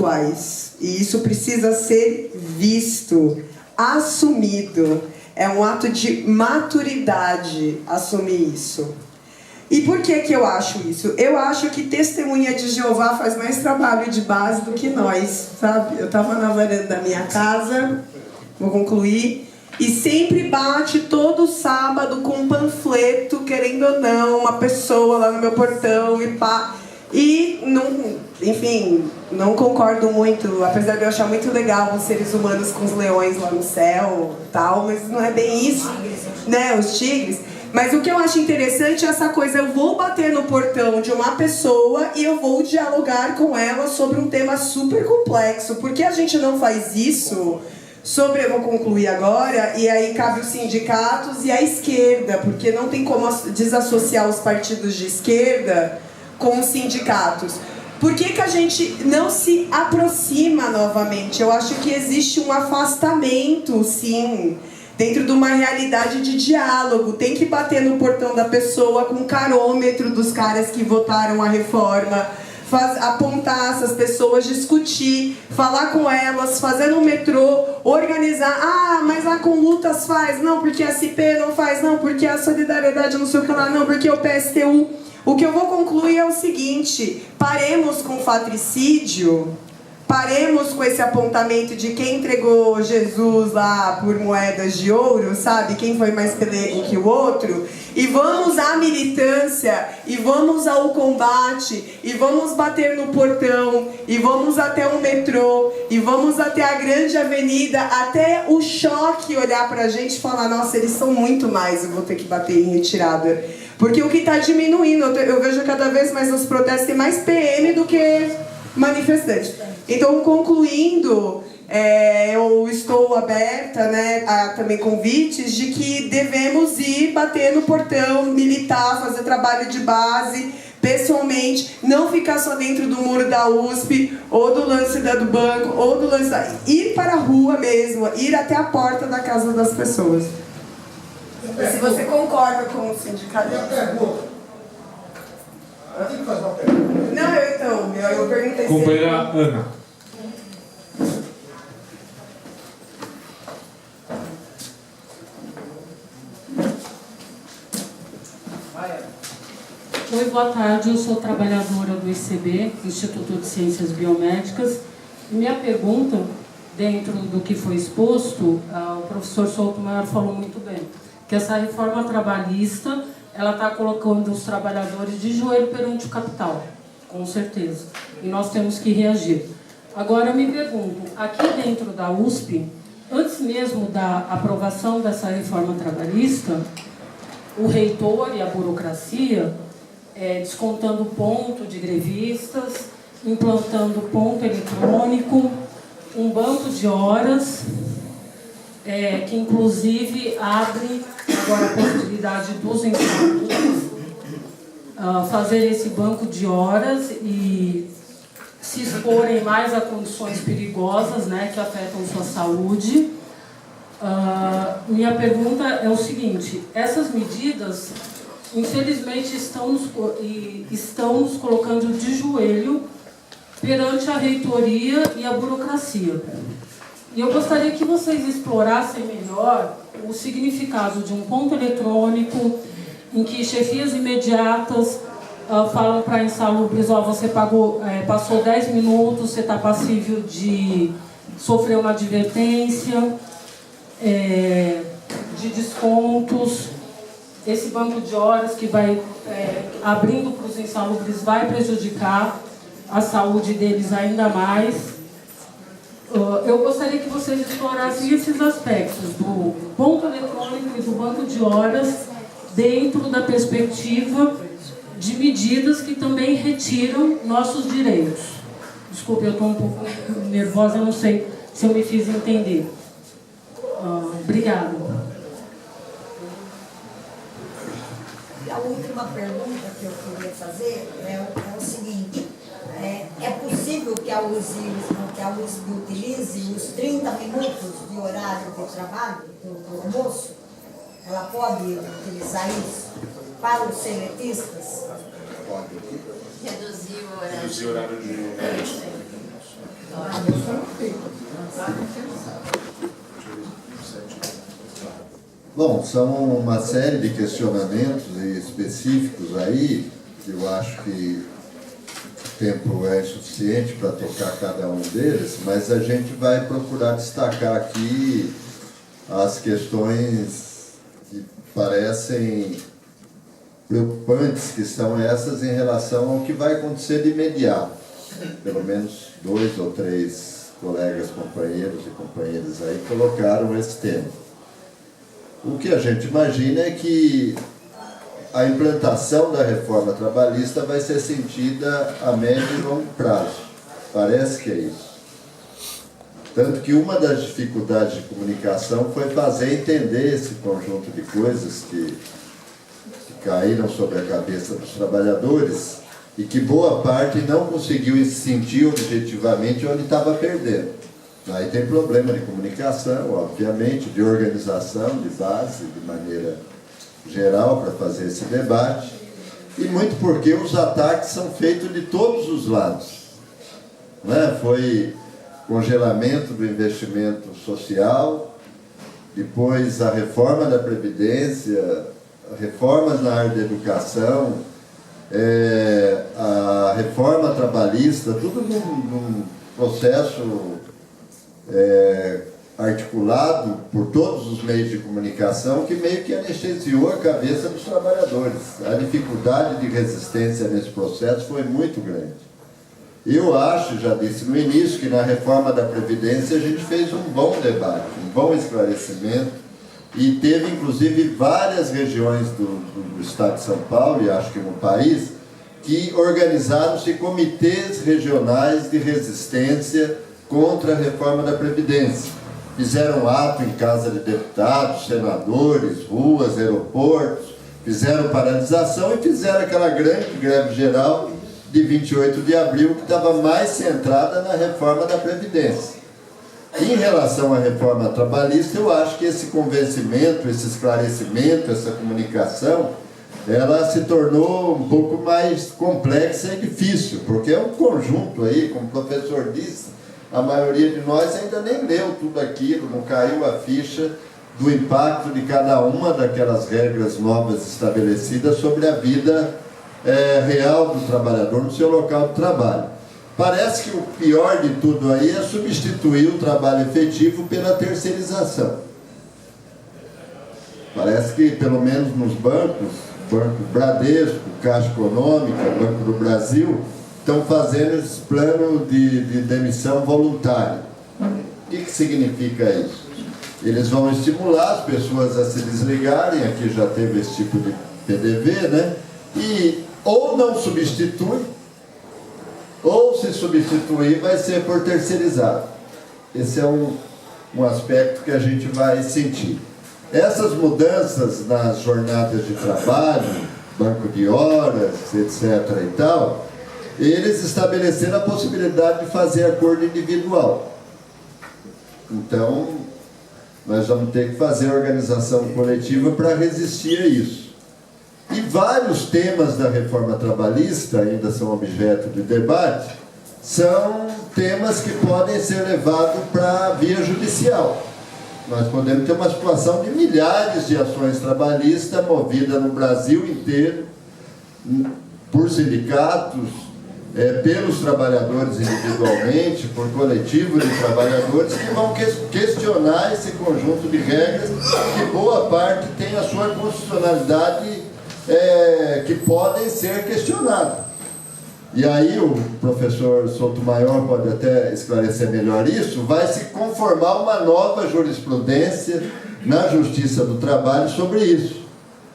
iguais. E isso precisa ser visto, assumido. É um ato de maturidade assumir isso. E por que que eu acho isso? Eu acho que testemunha de Jeová faz mais trabalho de base do que nós, sabe? Eu estava na varanda da minha casa, vou concluir, e sempre bate todo sábado com um panfleto, querendo ou não, uma pessoa lá no meu portão e pá. E, não, enfim, não concordo muito, apesar de eu achar muito legal os seres humanos com os leões lá no céu e tal, mas não é bem isso, né? Os tigres. Mas o que eu acho interessante é essa coisa, eu vou bater no portão de uma pessoa e eu vou dialogar com ela sobre um tema super complexo. Por que a gente não faz isso sobre, eu vou concluir agora, e aí cabe os sindicatos e a esquerda, porque não tem como desassociar os partidos de esquerda com os sindicatos. Por que que a gente não se aproxima novamente? Eu acho que existe um afastamento, sim, dentro de uma realidade de diálogo. Tem que bater no portão da pessoa com o carômetro dos caras que votaram a reforma, apontar essas pessoas, discutir, falar com elas, fazer no metrô, organizar. Ah, mas a Conlutas faz, não, porque a SP não faz, não, porque a Solidariedade não sei o que lá, não, porque o PSTU. O que eu vou concluir é o seguinte: paremos com o fatricídio. Paremos com esse apontamento de quem entregou Jesus lá por moedas de ouro, sabe? Quem foi mais pelego que o outro. E vamos à militância, e vamos ao combate, e vamos bater no portão, e vamos até o metrô, e vamos até a grande avenida, até o choque olhar pra gente e falar: nossa, eles são muito mais, eu vou ter que bater em retirada. Porque o que está diminuindo, eu vejo cada vez mais nos protestos, tem mais PM do que manifestante. Então, concluindo, eu estou aberta, né, a também convites de que devemos ir bater no portão, militar, fazer trabalho de base, pessoalmente, não ficar só dentro do muro da USP, ou do lance do banco, ou do lance ir para a rua mesmo, ir até a porta da casa das pessoas. Se você concorda com o sindicato. Eu tenho que fazer uma pergunta. Não, eu perguntei. Companheira Ana. Oi, boa tarde. Eu sou trabalhadora do ICB, Instituto de Ciências Biomédicas. Minha pergunta, dentro do que foi exposto, o professor Souto-Maior falou muito bem, que essa reforma trabalhista, ela está colocando os trabalhadores de joelho perante o capital, com certeza. E nós temos que reagir. Agora eu me pergunto, aqui dentro da USP, antes mesmo da aprovação dessa reforma trabalhista, o reitor e a burocracia, descontando ponto de grevistas, implantando ponto eletrônico, um banco de horas, que inclusive abre agora a possibilidade dos insalubres fazer esse banco de horas e se exporem mais a condições perigosas, né, que afetam sua saúde. Minha pergunta é o seguinte: essas medidas, infelizmente, estão nos colocando de joelho perante a reitoria e a burocracia. E eu gostaria que vocês explorassem melhor o significado de um ponto eletrônico em que chefias imediatas falam para insalubres: você passou 10 minutos, você está passível de sofrer uma advertência, de descontos. Esse banco de horas que vai abrindo para os insalubres vai prejudicar a saúde deles ainda mais. Eu gostaria que vocês explorassem esses aspectos do ponto eletrônico e do banco de horas dentro da perspectiva de medidas que também retiram nossos direitos. Desculpe, eu estou um pouco nervosa, eu não sei se eu me fiz entender. Obrigada. A última pergunta que eu queria fazer é o seguinte: é possível que a USP utilize os 30 minutos de horário de trabalho do almoço? Ela pode utilizar isso para os seletistas? Reduzir o horário de... Bom, são uma série de questionamentos específicos aí, que eu acho que o tempo é insuficiente para tocar cada um deles, mas a gente vai procurar destacar aqui as questões que parecem preocupantes, que são essas em relação ao que vai acontecer de imediato. Pelo menos 2 ou 3 colegas, companheiros e companheiras aí colocaram esse tema. O que a gente imagina é que a implantação da reforma trabalhista vai ser sentida a médio e longo prazo. Parece que é isso. Tanto que uma das dificuldades de comunicação foi fazer entender esse conjunto de coisas que caíram sobre a cabeça dos trabalhadores e que boa parte não conseguiu sentir objetivamente onde estava perdendo. Aí tem problema de comunicação, obviamente, de organização, de base, de maneira geral, para fazer esse debate, e muito porque os ataques são feitos de todos os lados. Né? Foi congelamento do investimento social, depois a reforma da Previdência, reformas na área da educação, a reforma trabalhista, tudo num processo articulado por todos os meios de comunicação que meio que anestesiou a cabeça dos trabalhadores. A dificuldade de resistência nesse processo foi muito grande. Eu acho, já disse no início, que na reforma da Previdência a gente fez um bom debate, um bom esclarecimento, e teve inclusive várias regiões do estado de São Paulo, e acho que no país, que organizaram-se comitês regionais de resistência contra a reforma da Previdência. Fizeram ato em casa de deputados, senadores, ruas, aeroportos, fizeram paralisação e fizeram aquela grande greve geral de 28 de abril, que estava mais centrada na reforma da Previdência. Em relação à reforma trabalhista, eu acho que esse convencimento, esse esclarecimento, essa comunicação, ela se tornou um pouco mais complexa e difícil, porque é um conjunto aí, como o professor disse, a maioria de nós ainda nem leu tudo aquilo, não caiu a ficha do impacto de cada uma daquelas regras novas estabelecidas sobre a vida real do trabalhador no seu local de trabalho. Parece que o pior de tudo aí é substituir o trabalho efetivo pela terceirização. Parece que, pelo menos nos bancos, Banco Bradesco, Caixa Econômica, Banco do Brasil, estão fazendo esse plano de demissão voluntária. O que significa isso? Eles vão estimular as pessoas a se desligarem, aqui já teve esse tipo de PDV, né? E ou não substitui, ou se substituir vai ser por terceirizado. Esse é um aspecto que a gente vai sentir. Essas mudanças nas jornadas de trabalho, banco de horas, etc. e tal, eles estabeleceram a possibilidade de fazer acordo individual. Então, nós vamos ter que fazer a organização coletiva para resistir a isso. E vários temas da reforma trabalhista, ainda são objeto de debate, são temas que podem ser levados para a via judicial. Nós podemos ter uma situação de milhares de ações trabalhistas movidas no Brasil inteiro, por sindicatos, pelos trabalhadores individualmente, por coletivos de trabalhadores, que vão questionar esse conjunto de regras, que boa parte tem a sua constitucionalidade que podem ser questionadas. E aí o professor Sotomayor pode até esclarecer melhor isso, vai se conformar uma nova jurisprudência na Justiça do Trabalho sobre isso.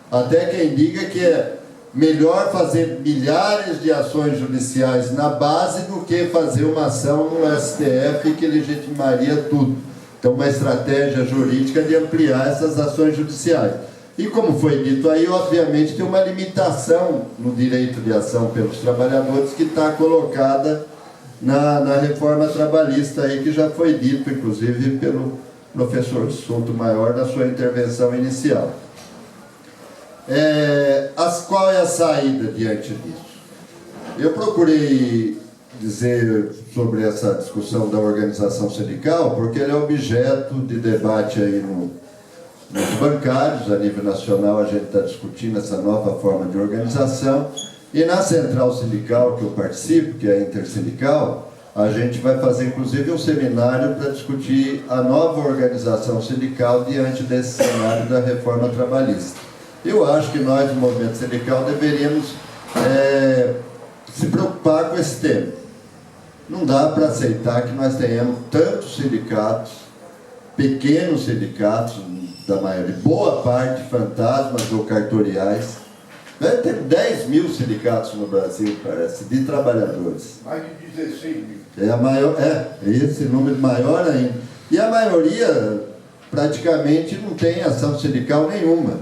Até quem diga que é melhor fazer milhares de ações judiciais na base do que fazer uma ação no STF que legitimaria tudo. Então, uma estratégia jurídica de ampliar essas ações judiciais. E como foi dito aí, obviamente tem uma limitação no direito de ação pelos trabalhadores que está colocada na reforma trabalhista aí, que já foi dito, inclusive, pelo professor Sotomayor na sua intervenção inicial. Qual é a saída diante disso? Eu procurei dizer sobre essa discussão da organização sindical, porque ele é objeto de debate aí nos bancários. A nível nacional a gente está discutindo essa nova forma de organização, e na central sindical que eu participo, que é a intersindical, a gente vai fazer inclusive um seminário para discutir a nova organização sindical diante desse cenário da reforma trabalhista. Eu acho que nós, do movimento sindical, deveríamos se preocupar com esse tema. Não dá para aceitar que nós tenhamos tantos sindicatos, pequenos sindicatos, da maioria, boa parte fantasmas ou cartoriais. Deve ter 10 mil sindicatos no Brasil, parece, de trabalhadores. Mais de 16 mil. Esse número maior ainda. E a maioria praticamente não tem ação sindical nenhuma.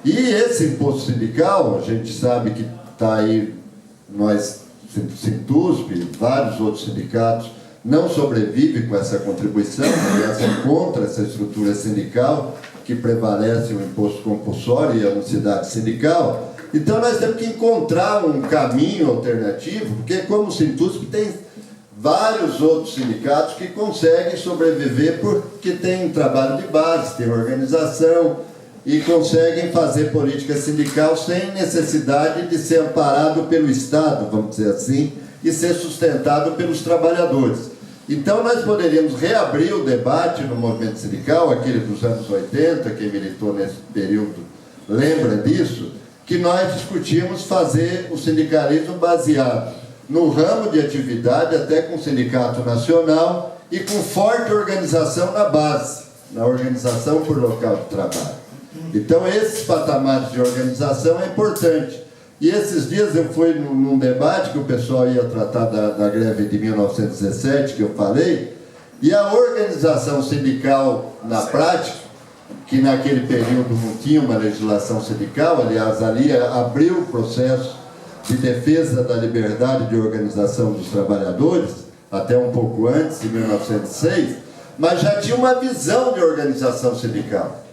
E esse imposto sindical, a gente sabe que está aí, nós, Sintusp, vários outros sindicatos, não sobrevivem com essa contribuição, aliás, é contra essa estrutura sindical, que prevalece o imposto compulsório e a anuidade sindical. Então nós temos que encontrar um caminho alternativo, porque como o Sintusp tem vários outros sindicatos que conseguem sobreviver porque tem trabalho de base, tem organização e conseguem fazer política sindical sem necessidade de ser amparado pelo Estado, vamos dizer assim, e ser sustentado pelos trabalhadores. Então nós poderíamos reabrir o debate no movimento sindical, aquele dos anos 80, quem militou nesse período lembra disso, que nós discutimos fazer o sindicalismo baseado no ramo de atividade, até com o sindicato nacional e com forte organização na base, na organização por local de trabalho. Então esses patamares de organização é importante. E esses dias eu fui num debate que o pessoal ia tratar da greve de 1917, que eu falei, e a organização sindical na prática, que naquele período não tinha uma legislação sindical, aliás, ali abriu o processo de defesa da liberdade de organização dos trabalhadores, até um pouco antes, em 1906, mas já tinha uma visão de organização sindical.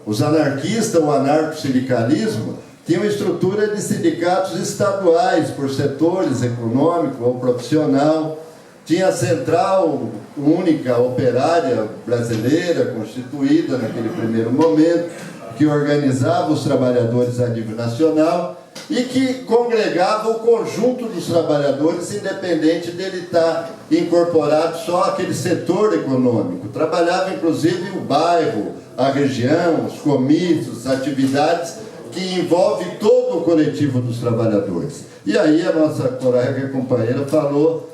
Os anarquistas, o anarco-sindicalismo, tinham estrutura de sindicatos estaduais, por setores econômico ou profissional, tinha a central única operária brasileira, constituída naquele primeiro momento, que organizava os trabalhadores a nível nacional e que congregava o conjunto dos trabalhadores, independente dele estar incorporado só àquele setor econômico. Trabalhava inclusive o bairro, a região, os comícios, atividades que envolvem todo o coletivo dos trabalhadores. E aí a nossa colega e companheira falou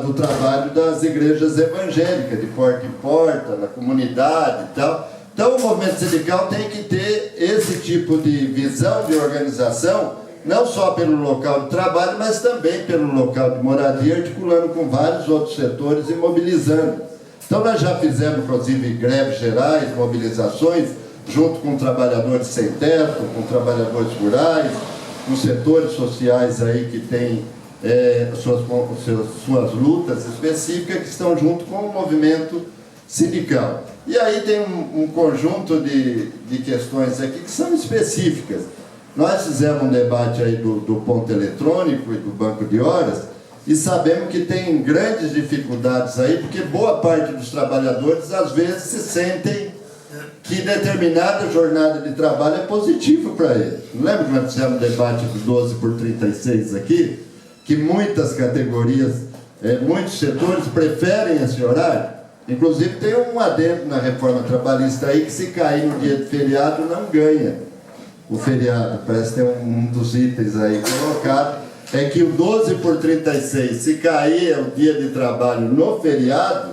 do trabalho das igrejas evangélicas, de porta em porta, na comunidade e tal. Então o movimento sindical tem que ter esse tipo de visão de organização, não só pelo local de trabalho, mas também pelo local de moradia, articulando com vários outros setores e mobilizando. Então nós já fizemos, inclusive, greves gerais, mobilizações, junto com trabalhadores sem teto, com trabalhadores rurais, com setores sociais aí que têm suas lutas específicas, que estão junto com o movimento sindical. E aí tem um conjunto de questões aqui que são específicas. Nós fizemos um debate aí do ponto eletrônico e do banco de horas, e sabemos que tem grandes dificuldades aí, porque boa parte dos trabalhadores às vezes se sentem que determinada jornada de trabalho é positiva para ele. Não lembra que nós fizemos um debate do 12 por 36 aqui? Que muitas categorias, muitos setores preferem esse horário. Inclusive tem um adendo na reforma trabalhista aí que se cair no dia de feriado não ganha o feriado. Parece que tem um dos itens aí colocado. É que o 12 por 36, se cair o dia de trabalho no feriado,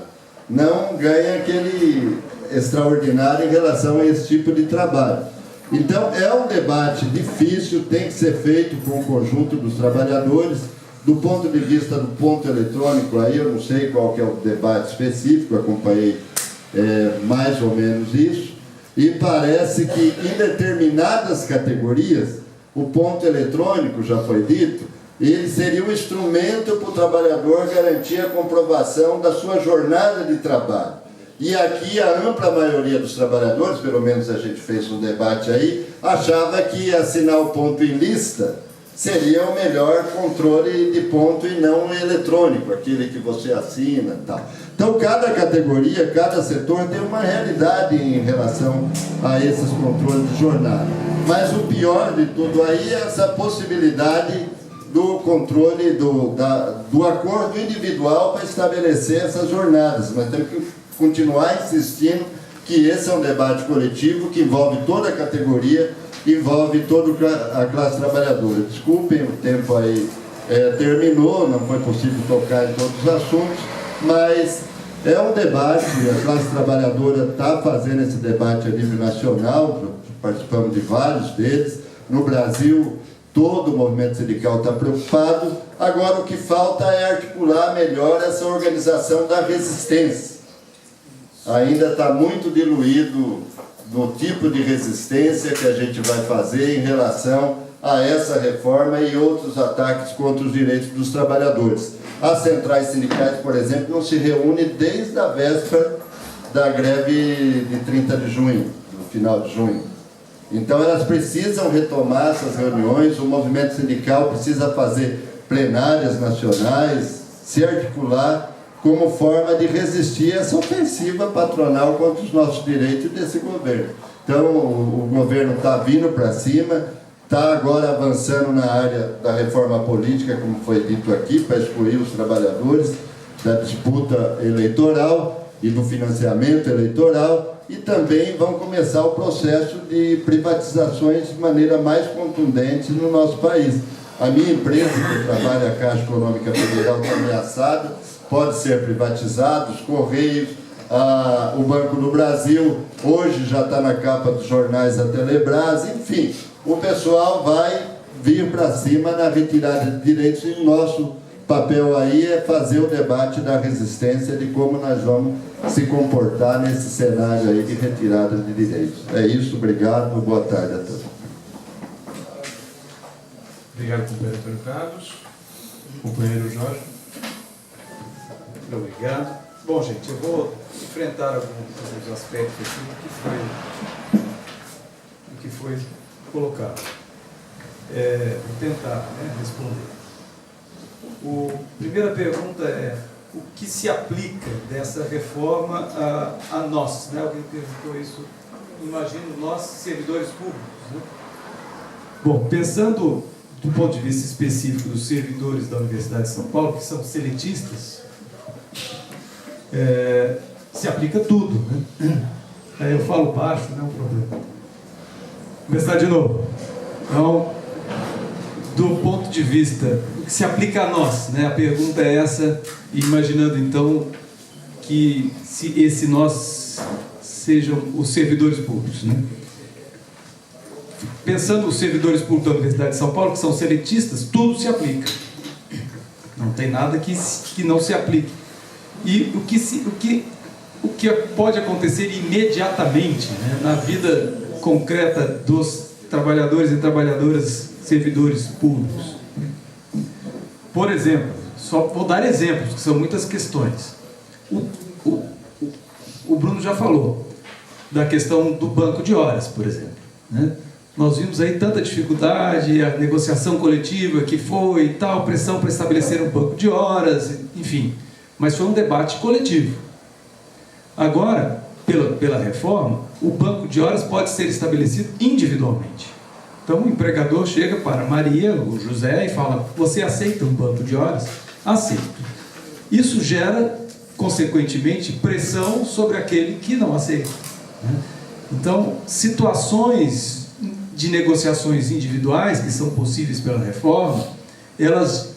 não ganha aquele extraordinário em relação a esse tipo de trabalho. Então é um debate difícil, tem que ser feito com o conjunto dos trabalhadores. Do ponto de vista do ponto eletrônico, aí eu não sei qual que é o debate específico, acompanhei mais ou menos isso, e parece que em determinadas categorias, o ponto eletrônico, já foi dito, ele seria um instrumento para o trabalhador garantir a comprovação da sua jornada de trabalho. E aqui a ampla maioria dos trabalhadores, pelo menos a gente fez um debate aí, achava que assinar o ponto em lista seria o melhor controle de ponto e não eletrônico, aquele que você assina e tal. Então, cada categoria, cada setor tem uma realidade em relação a esses controles de jornada. Mas o pior de tudo aí é essa possibilidade do controle, do acordo individual para estabelecer essas jornadas. Nós temos que continuar insistindo que esse é um debate coletivo que envolve toda a categoria, envolve toda a classe trabalhadora. Desculpem, o tempo aí terminou, não foi possível tocar em todos os assuntos, mas é um debate, a classe trabalhadora está fazendo esse debate a nível nacional, participamos de vários deles. No Brasil, todo o movimento sindical está preocupado. Agora, o que falta é articular melhor essa organização da resistência. Ainda está muito diluído no tipo de resistência que a gente vai fazer em relação a essa reforma e outros ataques contra os direitos dos trabalhadores. As centrais sindicais, por exemplo, não se reúnem desde a véspera da greve de 30 de junho, no final de junho. Então, elas precisam retomar essas reuniões, o movimento sindical precisa fazer plenárias nacionais, se articular como forma de resistir a essa ofensiva patronal contra os nossos direitos desse governo. Então, o governo está vindo para cima, está agora avançando na área da reforma política, como foi dito aqui, para excluir os trabalhadores da disputa eleitoral e do financiamento eleitoral, e também vão começar o processo de privatizações de maneira mais contundente no nosso país. A minha empresa, que trabalha a Caixa Econômica Federal, está ameaçada, pode ser privatizado, os Correios, o Banco do Brasil, hoje já está na capa dos jornais da Telebrás, enfim, o pessoal vai vir para cima na retirada de direitos e o nosso papel aí é fazer o debate da resistência de como nós vamos se comportar nesse cenário aí de retirada de direitos. É isso, obrigado, boa tarde a todos. Obrigado, companheiro Antônio Carlos. Companheiro Jorge. Muito obrigado. Bom, gente, eu vou enfrentar alguns aspectos aqui do que foi colocado. Vou tentar responder. A primeira pergunta é: o que se aplica dessa reforma a nós? Né? Alguém perguntou isso, imagino, nós, servidores públicos. Né? Bom, pensando do ponto de vista específico dos servidores da Universidade de São Paulo, que são seletistas, se aplica tudo. Né? Aí eu falo baixo, não é um problema. Vou começar de novo. Então, do ponto de vista, o que se aplica a nós, né? A pergunta é essa, imaginando então que se esse nós sejam os servidores públicos, né? Pensando os servidores públicos da Universidade de São Paulo, que são seletistas, tudo se aplica. Não tem nada que não se aplique. E o que pode acontecer imediatamente, né, na vida concreta dos trabalhadores e trabalhadoras servidores públicos. Por exemplo, só vou dar exemplos, que são muitas questões. O Bruno já falou da questão do banco de horas, por exemplo. Né? Nós vimos aí tanta dificuldade, a negociação coletiva que foi e tal, pressão para estabelecer um banco de horas, enfim. Mas foi um debate coletivo. Agora, pela reforma, o banco de horas pode ser estabelecido individualmente. Então, o empregador chega para Maria, o José, e fala: você aceita um banco de horas? Aceito. Isso gera, consequentemente, pressão sobre aquele que não aceita. Então, situações de negociações individuais, que são possíveis pela reforma, elas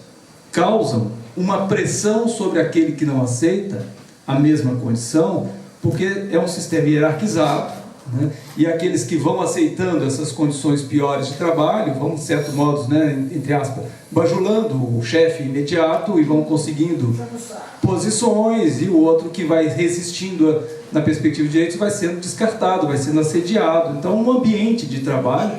causam uma pressão sobre aquele que não aceita a mesma condição, porque é um sistema hierarquizado, né? E aqueles que vão aceitando essas condições piores de trabalho vão, de certo modo, né, entre aspas, bajulando o chefe imediato e vão conseguindo posições, e o outro que vai resistindo na perspectiva de direitos vai sendo descartado, vai sendo assediado. Então, um ambiente de trabalho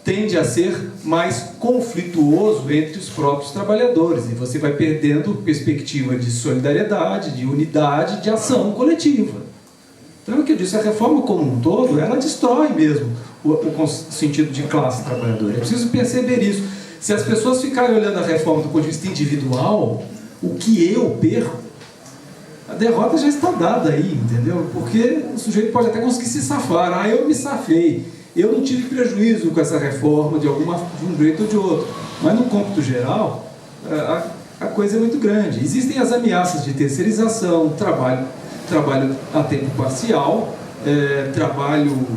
tende a ser mais conflituoso entre os próprios trabalhadores, e você vai perdendo perspectiva de solidariedade, de unidade, de ação coletiva. Então, o que eu disse, a reforma como um todo, ela destrói mesmo o sentido de classe trabalhadora. É preciso perceber isso. Se as pessoas ficarem olhando a reforma do ponto de vista individual, o que eu perco, a derrota já está dada aí, entendeu? Porque o sujeito pode até conseguir se safar. Eu me safei, eu não tive prejuízo com essa reforma de um jeito ou de outro. Mas no cômputo geral, a coisa é muito grande. Existem as ameaças de terceirização, trabalho a tempo parcial, trabalho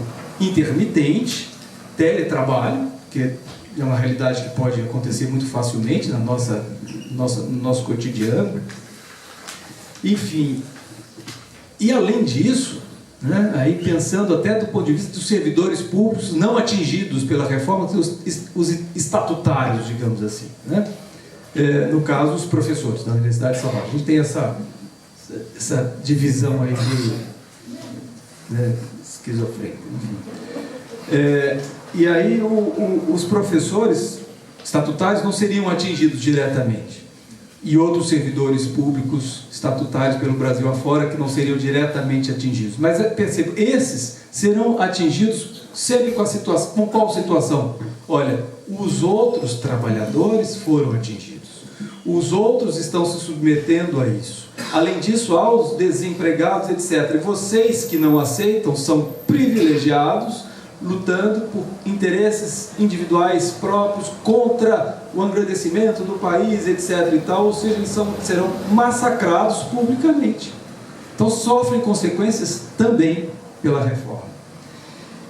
intermitente, teletrabalho, que é uma realidade que pode acontecer muito facilmente no nosso cotidiano. Enfim, e além disso, né, aí pensando até do ponto de vista dos servidores públicos não atingidos pela reforma, os estatutários, digamos assim, né? No caso, os professores da Universidade de São Paulo. A gente tem essa divisão aí esquizofrênica. E aí os professores estatutários não seriam atingidos diretamente. E outros servidores públicos estatutários pelo Brasil afora que não seriam diretamente atingidos. Mas percebo, esses serão atingidos sempre com qual situação? Olha, os outros trabalhadores foram atingidos. Os outros estão se submetendo a isso. Além disso, há os desempregados, etc. E vocês que não aceitam são privilegiados, lutando por interesses individuais próprios contra o engrandecimento do país, etc. e tal, ou seja, eles serão massacrados publicamente. Então sofrem consequências também pela reforma.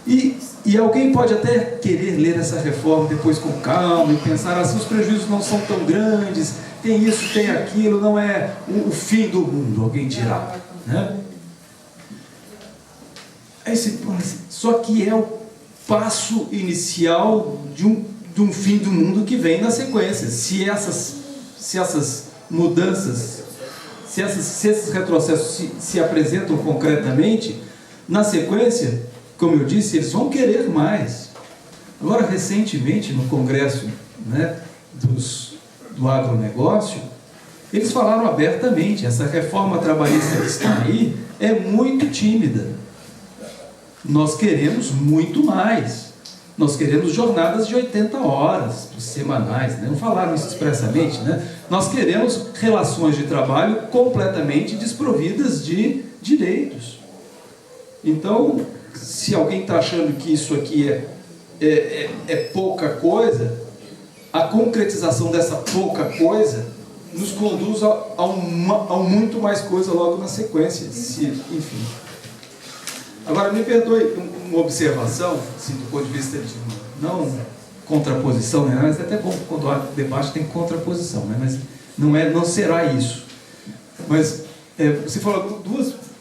E alguém pode até querer ler essa reforma depois com calma e pensar assim, os prejuízos não são tão grandes, tem isso, tem aquilo, não é o fim do mundo, alguém dirá, né? Só que é o passo inicial de um fim do mundo que vem na sequência. Se essas mudanças, se esses retrocessos se apresentam concretamente, na sequência, como eu disse, eles vão querer mais. Agora, recentemente, no Congresso, né, do agronegócio, eles falaram abertamente, essa reforma trabalhista que está aí é muito tímida. Nós queremos muito mais. Nós queremos jornadas de 80 horas semanais, né? Não falaram isso expressamente, né? Nós queremos relações de trabalho completamente desprovidas de direitos. Então, se alguém está achando que isso aqui é pouca coisa, a concretização dessa pouca coisa nos conduz a muito mais coisa logo na sequência, enfim. Agora, me perdoe uma observação, assim, do ponto de vista de não contraposição, né? Mas é até bom quando há debate tem contraposição, né? Mas não será isso. Mas você falou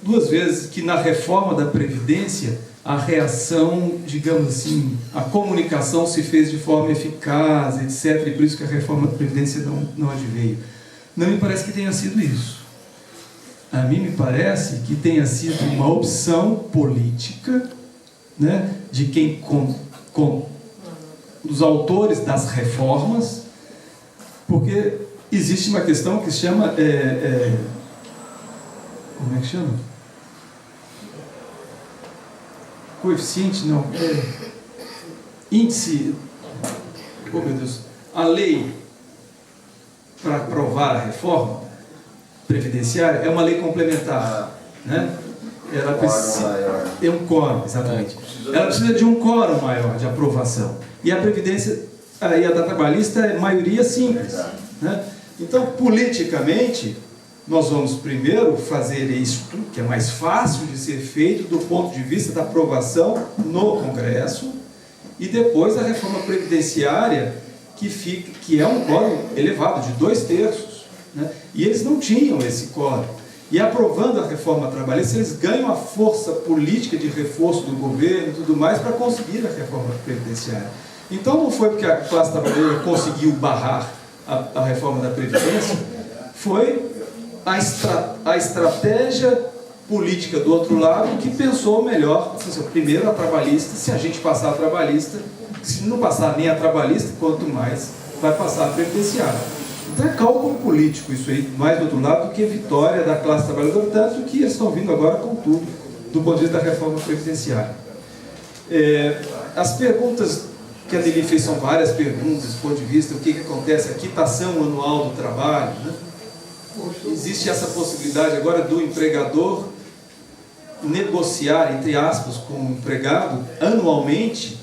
duas vezes que na reforma da Previdência a reação, digamos assim, a comunicação se fez de forma eficaz, etc. E por isso que a reforma da Previdência não adveio. Não me parece que tenha sido isso. A mim me parece que tenha sido uma opção política, né, de quem dos autores das reformas, porque existe uma questão que se chama como é que chama? Coeficiente, não, índice, oh meu Deus, a lei para aprovar a reforma previdenciária é uma lei complementar, né? Ela precisa, é um quórum, exatamente. Ela precisa de um quórum maior de aprovação. E a previdência, e a da trabalhista é maioria simples, né? Então, politicamente, nós vamos primeiro fazer isto, que é mais fácil de ser feito do ponto de vista da aprovação no Congresso, e depois a reforma previdenciária, que é um quórum elevado, de 2/3, né? E eles não tinham esse quórum. E aprovando a reforma trabalhista, eles ganham a força política de reforço do governo e tudo mais para conseguir a reforma previdenciária. Então não foi porque a classe trabalhadora conseguiu barrar a reforma da Previdência, foi a estratégia política do outro lado que pensou melhor, primeiro a trabalhista, se a gente passar a trabalhista, se não passar nem a trabalhista, quanto mais vai passar a previdenciária. Então é cálculo político isso aí, mais do outro lado, do que vitória da classe trabalhadora, tanto que eles estão vindo agora com tudo, do ponto de vista da reforma previdenciária. As perguntas que que a Nelly fez são várias perguntas do ponto de vista do que acontece, a quitação anual do trabalho, né? Existe essa possibilidade agora do empregador negociar, entre aspas, com o empregado, anualmente,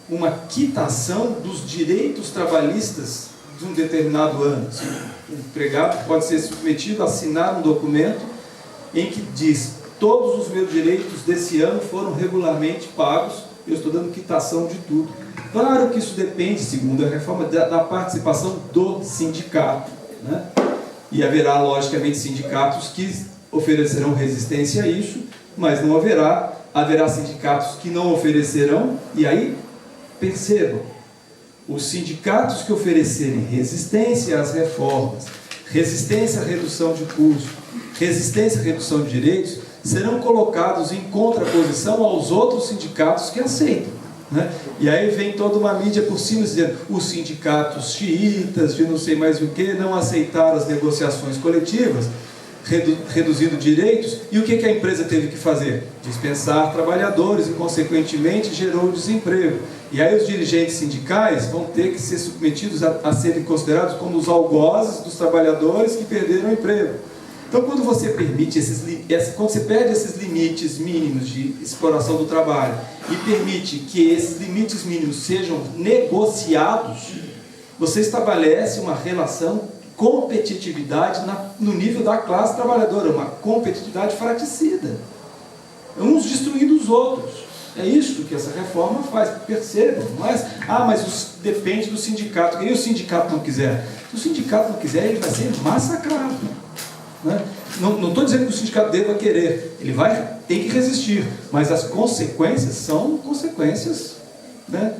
uma quitação dos direitos trabalhistas de um determinado ano. O empregado pode ser submetido a assinar um documento em que diz: todos os meus direitos desse ano foram regularmente pagos, eu estou dando quitação de tudo. Claro que isso depende, segundo a reforma, da participação do sindicato, né? E haverá, logicamente, sindicatos que oferecerão resistência a isso, mas não haverá sindicatos que não oferecerão. E aí, percebam, os sindicatos que oferecerem resistência às reformas, resistência à redução de custo, resistência à redução de direitos, serão colocados em contraposição aos outros sindicatos que aceitam, né? E aí vem toda uma mídia por cima dizendo: os sindicatos xiitas de não sei mais o que não aceitaram as negociações coletivas, reduzindo direitos, e o que a empresa teve que fazer? Dispensar trabalhadores e, consequentemente, gerou desemprego. E aí os dirigentes sindicais vão ter que ser submetidos a serem considerados como os algozes dos trabalhadores que perderam o emprego. Então, quando você permite quando você perde esses limites mínimos de exploração do trabalho e permite que esses limites mínimos sejam negociados, você estabelece uma relação de competitividade no nível da classe trabalhadora, uma competitividade fraticida, uns destruindo os outros. É isso que essa reforma faz, percebam. Mas depende do sindicato. E o sindicato não quiser? Se o sindicato não quiser, ele vai ser massacrado, né? Não estou dizendo que o sindicato deva querer, ele tem que resistir, mas as consequências são consequências, né,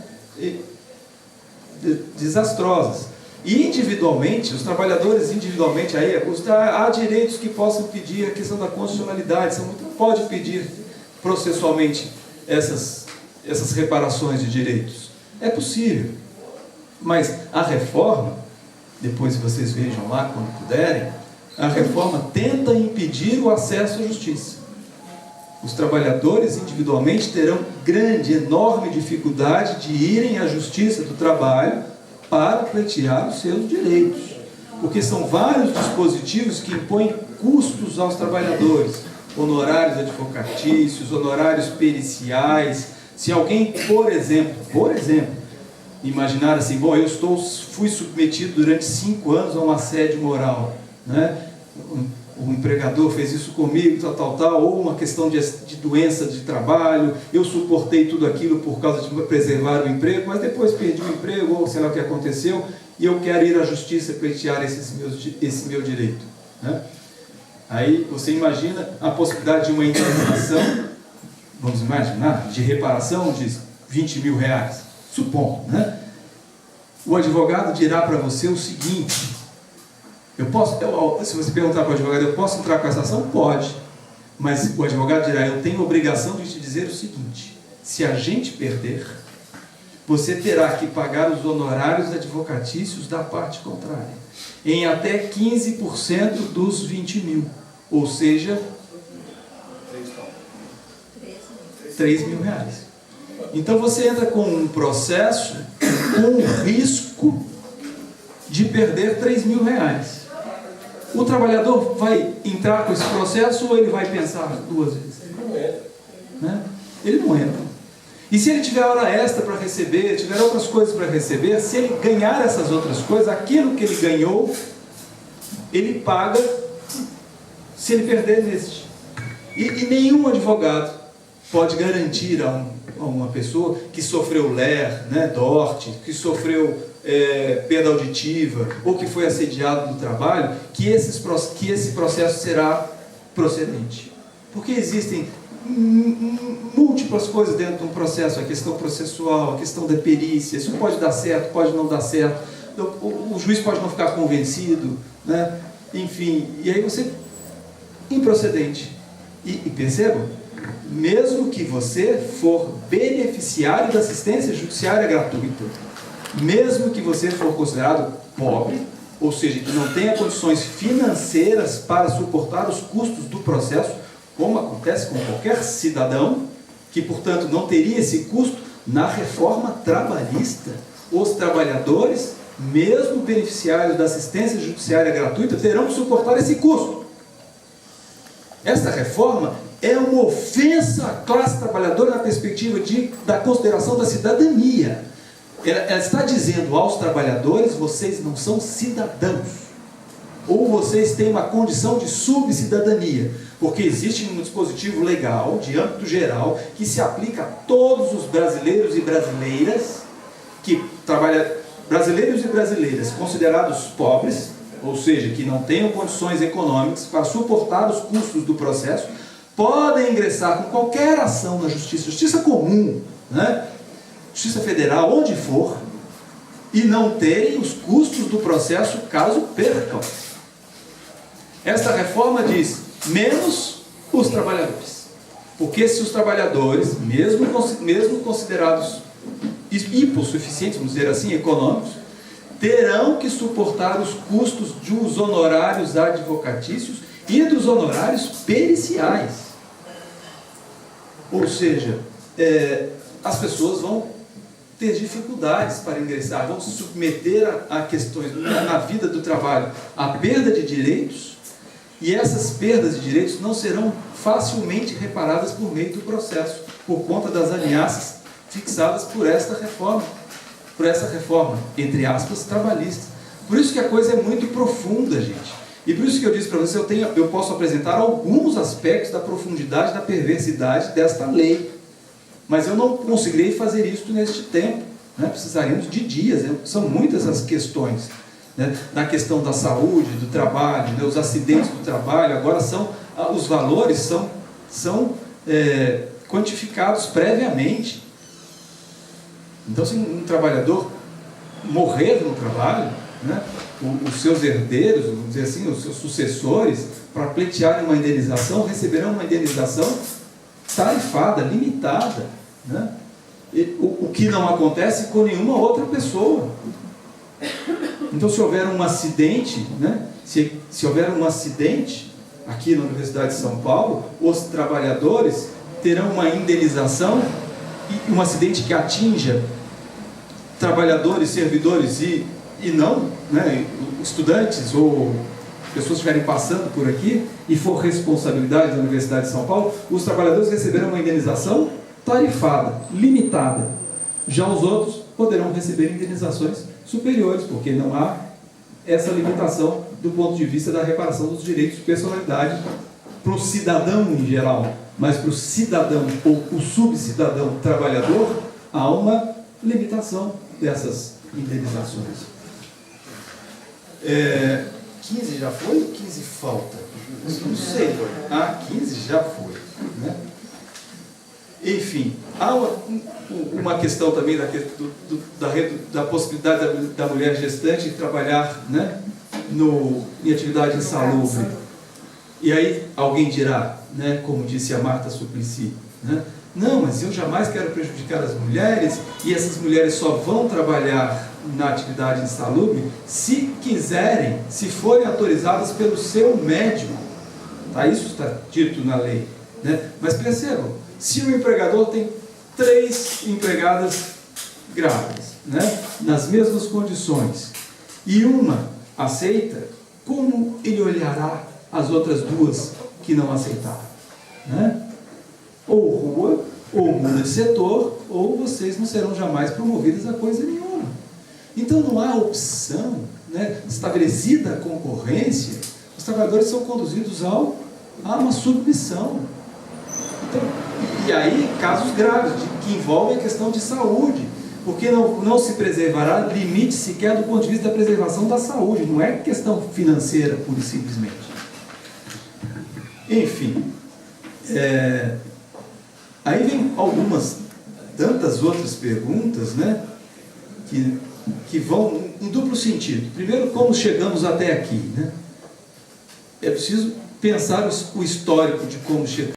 desastrosas. E individualmente, os trabalhadores individualmente, aí há direitos que possam pedir, a questão da constitucionalidade, pode pedir processualmente essas reparações de direitos. É possível, mas a reforma, depois vocês vejam lá quando puderem, a reforma tenta impedir o acesso à justiça. Os trabalhadores individualmente terão enorme dificuldade de irem à justiça do trabalho para pleitear os seus direitos, porque são vários dispositivos que impõem custos aos trabalhadores, honorários advocatícios, honorários periciais. Se alguém, por exemplo, imaginar assim: bom, eu fui submetido durante 5 anos a um assédio moral, né? O empregador fez isso comigo, ou uma questão de doença de trabalho, eu suportei tudo aquilo por causa de preservar o emprego, mas depois perdi o emprego, ou sei lá o que aconteceu, e eu quero ir à justiça pleitear esse meu direito, né? Aí você imagina a possibilidade de uma indenização, vamos imaginar, de reparação de 20 mil reais, supondo, né? O advogado dirá para você o seguinte: se você perguntar para o advogado, eu posso entrar com essa ação? Pode. Mas o advogado dirá: eu tenho a obrigação de te dizer o seguinte: se a gente perder, você terá que pagar os honorários advocatícios da parte contrária, em até 15% dos 20 mil. Ou seja, 3 mil reais. Então você entra com um processo com risco de perder 3 mil reais. O trabalhador vai entrar com esse processo ou ele vai pensar 2 vezes? Ele não entra, né? Ele não entra. E se ele tiver hora extra para receber, tiver outras coisas para receber, se ele ganhar essas outras coisas, aquilo que ele ganhou, ele paga se ele perder neste. E nenhum advogado pode garantir a uma pessoa que sofreu LER, né, DORT, que sofreu perda auditiva, ou que foi assediado no trabalho, que esse processo será procedente. Porque existem múltiplas coisas dentro de um processo: a questão processual, a questão da perícia, isso pode dar certo, pode não dar certo, o juiz pode não ficar convencido, né? Enfim, e aí você, improcedente. E percebam, mesmo que você for beneficiário da assistência judiciária gratuita, mesmo que você for considerado pobre, ou seja, que não tenha condições financeiras para suportar os custos do processo, como acontece com qualquer cidadão, que, portanto, não teria esse custo, Na reforma trabalhista, os trabalhadores, mesmo beneficiários da assistência judiciária gratuita, terão que suportar esse custo. Esta reforma é uma ofensa à classe trabalhadora na perspectiva da consideração da cidadania. Ela está dizendo aos trabalhadores: vocês não são cidadãos, ou vocês têm uma condição de subcidadania, porque existe um dispositivo legal, de âmbito geral, que se aplica a todos os brasileiros e brasileiras, brasileiros e brasileiras considerados pobres, ou seja, que não tenham condições econômicas para suportar os custos do processo, podem ingressar com qualquer ação na justiça comum, né? Justiça federal, onde for, e não terem os custos do processo caso percam. Esta reforma diz, menos os trabalhadores. Porque se os trabalhadores, mesmo considerados hipossuficientes, vamos dizer assim, econômicos, terão que suportar os custos dos honorários advocatícios e dos honorários periciais. Ou seja, as pessoas vão ter dificuldades para ingressar, vão se submeter a questões na vida do trabalho, a perda de direitos, e essas perdas de direitos não serão facilmente reparadas por meio do processo, por conta das ameaças fixadas por essa reforma, entre aspas, trabalhista. Por isso que a coisa é muito profunda, gente. E por isso que eu disse para vocês, eu posso apresentar alguns aspectos da profundidade, da perversidade desta lei. Mas eu não conseguirei fazer isso neste tempo, né? Precisaríamos de dias, né? São muitas as questões, né? Na questão da saúde, do trabalho, né? Os acidentes do trabalho, agora os valores são quantificados previamente. Então, se um trabalhador morrer no trabalho, né? Os seus herdeiros, vamos dizer assim, os seus sucessores, para pleitearem uma indenização, receberão uma indenização tarifada, limitada, né? O que não acontece com nenhuma outra pessoa. Então, se houver um acidente, né? se houver um acidente aqui na Universidade de São Paulo, os trabalhadores terão uma indenização, e um acidente que atinja trabalhadores, servidores e não, né? Estudantes ou pessoas que estiverem passando por aqui e for responsabilidade da Universidade de São Paulo, os trabalhadores receberão uma indenização tarifada, limitada. Já os outros poderão receber indenizações superiores, porque não há essa limitação do ponto de vista da reparação dos direitos de personalidade para o cidadão em geral, mas para o cidadão ou o subcidadão trabalhador, há uma limitação dessas indenizações. 15 já foi ou 15 falta? Não sei. 15 já foi, né? Enfim, há uma questão também da possibilidade da mulher gestante trabalhar, né, em atividade insalubre. E aí alguém dirá, né, como disse a Marta Suplicy, né, não, mas eu jamais quero prejudicar as mulheres, e essas mulheres só vão trabalhar na atividade insalubre se quiserem, se forem autorizadas pelo seu médico. Tá? Isso está dito na lei, né? Mas percebam, se o empregador tem 3 empregadas grávidas, né, nas mesmas condições, e uma aceita, como ele olhará as outras 2 que não aceitaram? Né? Ou rua, ou muda de setor, ou vocês não serão jamais promovidas a coisa nenhuma. Então não há opção, né? Estabelecida a concorrência, os trabalhadores são conduzidos a uma submissão. Então, e aí casos graves, que envolvem a questão de saúde, porque não se preservará limite sequer do ponto de vista da preservação da saúde, não é questão financeira pura e simplesmente. Enfim, aí vem tantas outras perguntas, né, que vão em duplo sentido. Primeiro, como chegamos até aqui, né? É preciso pensar o histórico de como chegamos.